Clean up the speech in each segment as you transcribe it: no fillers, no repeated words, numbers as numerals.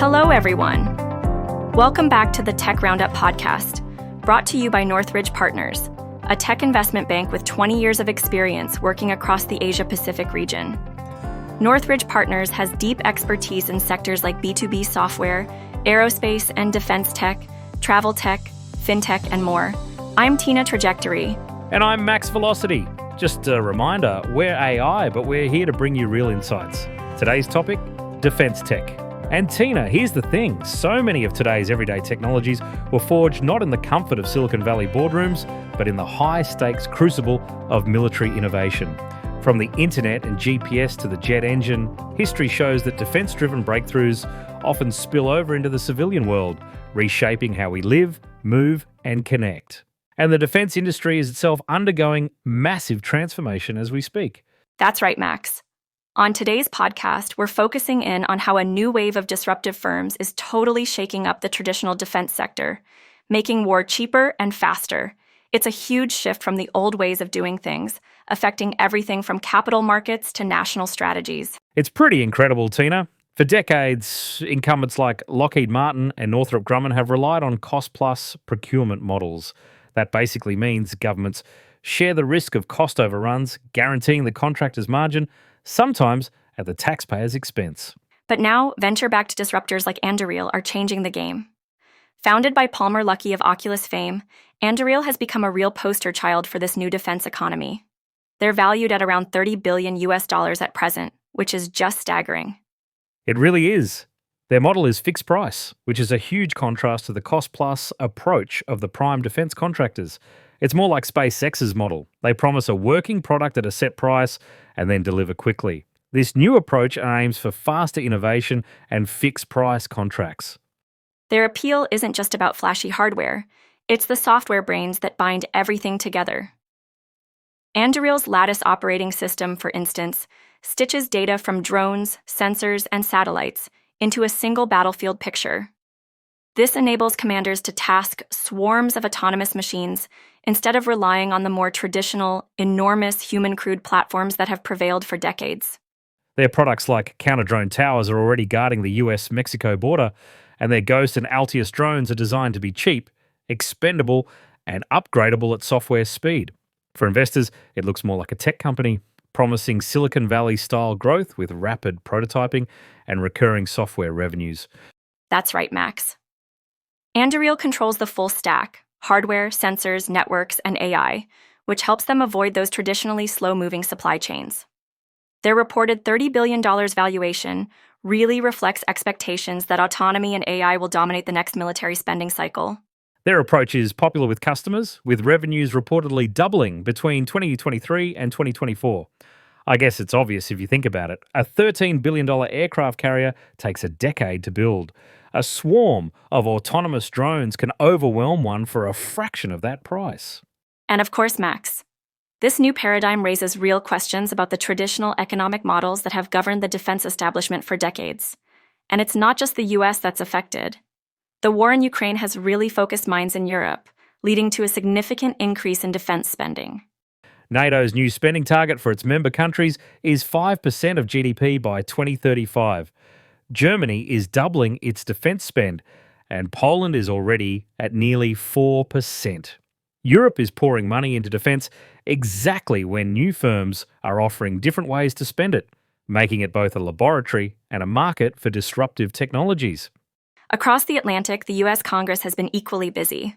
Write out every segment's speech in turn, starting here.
Hello, everyone. Welcome back to the Tech Roundup podcast, brought to you by Northridge Partners, a tech investment bank with 20 years of experience working across the Asia-Pacific region. Northridge Partners has deep expertise in sectors like B2B software, aerospace and defense tech, travel tech, fintech, and more. I'm Tina Trajectory. And I'm Max Velocity. Just a reminder, we're AI, but we're here to bring you real insights. Today's topic, defense tech. And Tina, here's the thing. So many of today's everyday technologies were forged not in the comfort of Silicon Valley boardrooms, but in the high-stakes crucible of military innovation. From the internet and GPS to the jet engine, history shows that defense-driven breakthroughs often spill over into the civilian world, reshaping how we live, move, and connect. And the defense industry is itself undergoing massive transformation as we speak. That's right, Max. On today's podcast, we're focusing in on how a new wave of disruptive firms is totally shaking up the traditional defense sector, making war cheaper and faster. It's a huge shift from the old ways of doing things, affecting everything from capital markets to national strategies. It's pretty incredible, Tina. For decades, incumbents like Lockheed Martin and Northrop Grumman have relied on cost-plus procurement models. That basically means governments share the risk of cost overruns, guaranteeing the contractor's margin, sometimes at the taxpayer's expense. But now, venture-backed disruptors like Anduril are changing the game. Founded by Palmer Luckey of Oculus fame, Anduril has become a real poster child for this new defense economy. They're valued at around $30 billion at present, which is just staggering. It really is. Their model is fixed price, which is a huge contrast to the cost-plus approach of the prime defense contractors. It's more like SpaceX's model. They promise a working product at a set price and then deliver quickly. This new approach aims for faster innovation and fixed price contracts. Their appeal isn't just about flashy hardware. It's the software brains that bind everything together. Anduril's Lattice operating system, for instance, stitches data from drones, sensors, and satellites into a single battlefield picture. This enables commanders to task swarms of autonomous machines instead of relying on the more traditional, enormous human-crewed platforms that have prevailed for decades. Their products like counter-drone towers are already guarding the US-Mexico border, and their Ghost and Altius drones are designed to be cheap, expendable, and upgradable at software speed. For investors, it looks more like a tech company, promising Silicon Valley-style growth with rapid prototyping and recurring software revenues. That's right, Max. Anduril controls the full stack: hardware, sensors, networks, and AI, which helps them avoid those traditionally slow-moving supply chains. Their reported $30 billion valuation really reflects expectations that autonomy and AI will dominate the next military spending cycle. Their approach is popular with customers, with revenues reportedly doubling between 2023 and 2024. I guess it's obvious if you think about it. A $13 billion aircraft carrier takes a decade to build. A swarm of autonomous drones can overwhelm one for a fraction of that price. And of course, Max, this new paradigm raises real questions about the traditional economic models that have governed the defense establishment for decades. And it's not just the US that's affected. The war in Ukraine has really focused minds in Europe, leading to a significant increase in defense spending. NATO's new spending target for its member countries is 5% of GDP by 2035. Germany is doubling its defense spend, and Poland is already at nearly 4%. Europe is pouring money into defense exactly when new firms are offering different ways to spend it, making it both a laboratory and a market for disruptive technologies. Across the Atlantic, the US Congress has been equally busy.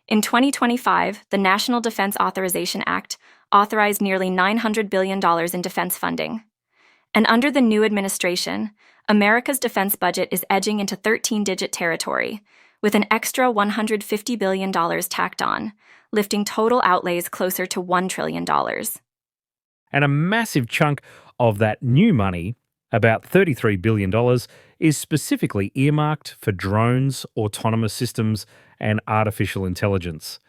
In 2025, the National Defense Authorization Act authorized nearly $900 billion in defense funding. And under the new administration, America's defense budget is edging into 13-digit territory, with an extra $150 billion tacked on, lifting total outlays closer to $1 trillion. And a massive chunk of that new money, about $33 billion, is specifically earmarked for drones, autonomous systems, and artificial intelligence.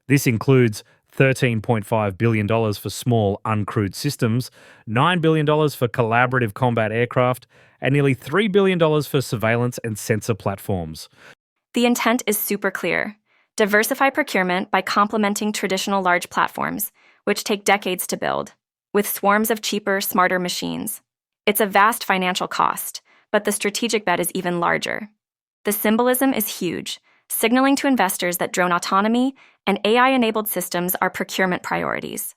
This includes $13.5 billion for small uncrewed systems, $9 billion for collaborative combat aircraft, and nearly $3 billion for surveillance and sensor platforms. The intent is super clear. Diversify procurement by complementing traditional large platforms, which take decades to build, with swarms of cheaper, smarter machines. It's a vast financial cost, but the strategic bet is even larger. The symbolism is huge, signaling to investors that drone autonomy and AI-enabled systems are procurement priorities.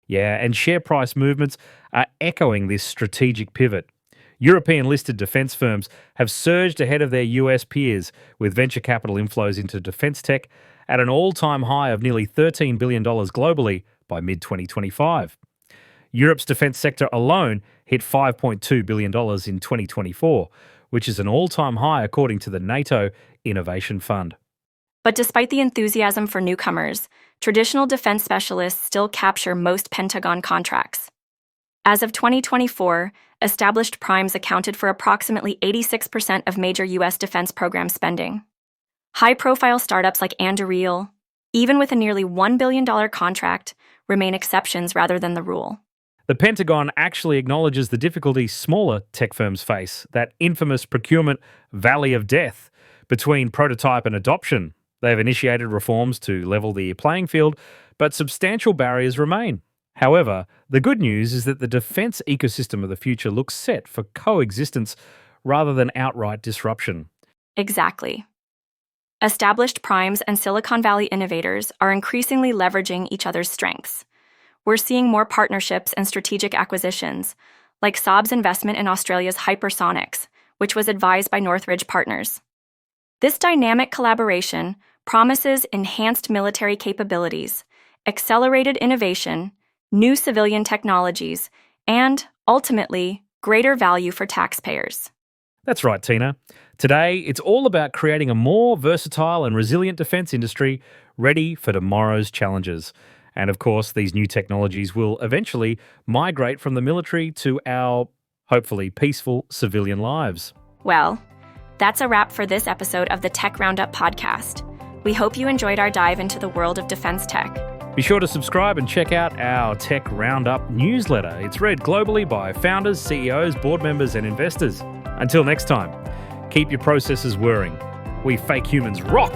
Yeah, and share price movements are echoing this strategic pivot. European listed defence firms have surged ahead of their US peers, with venture capital inflows into defence tech at an all-time high of nearly $13 billion globally by mid-2025. Europe's defence sector alone hit $5.2 billion in 2024, which is an all-time high according to the NATO Innovation Fund. But despite the enthusiasm for newcomers, traditional defense specialists still capture most Pentagon contracts. As of 2024, established primes accounted for approximately 86% of major U.S. defense program spending. High-profile startups like Anduril, even with a nearly $1 billion contract, remain exceptions rather than the rule. The Pentagon actually acknowledges the difficulty smaller tech firms face, that infamous procurement valley of death between prototype and adoption. They've initiated reforms to level the playing field, but substantial barriers remain. However, the good news is that the defense ecosystem of the future looks set for coexistence rather than outright disruption. Exactly. Established primes and Silicon Valley innovators are increasingly leveraging each other's strengths. We're seeing more partnerships and strategic acquisitions, like Saab's investment in Australia's Hypersonics, which was advised by Northridge Partners. This dynamic collaboration promises enhanced military capabilities, accelerated innovation, new civilian technologies, and, ultimately, greater value for taxpayers. That's right, Tina. Today, it's all about creating a more versatile and resilient defence industry ready for tomorrow's challenges. And of course, these new technologies will eventually migrate from the military to our, hopefully, peaceful civilian lives. Well, that's a wrap for this episode of the Tech Roundup podcast. We hope you enjoyed our dive into the world of defense tech. Be sure to subscribe and check out our Tech Roundup newsletter. It's read globally by founders, CEOs, board members, and investors. Until next time, keep your processes whirring. We fake humans rock!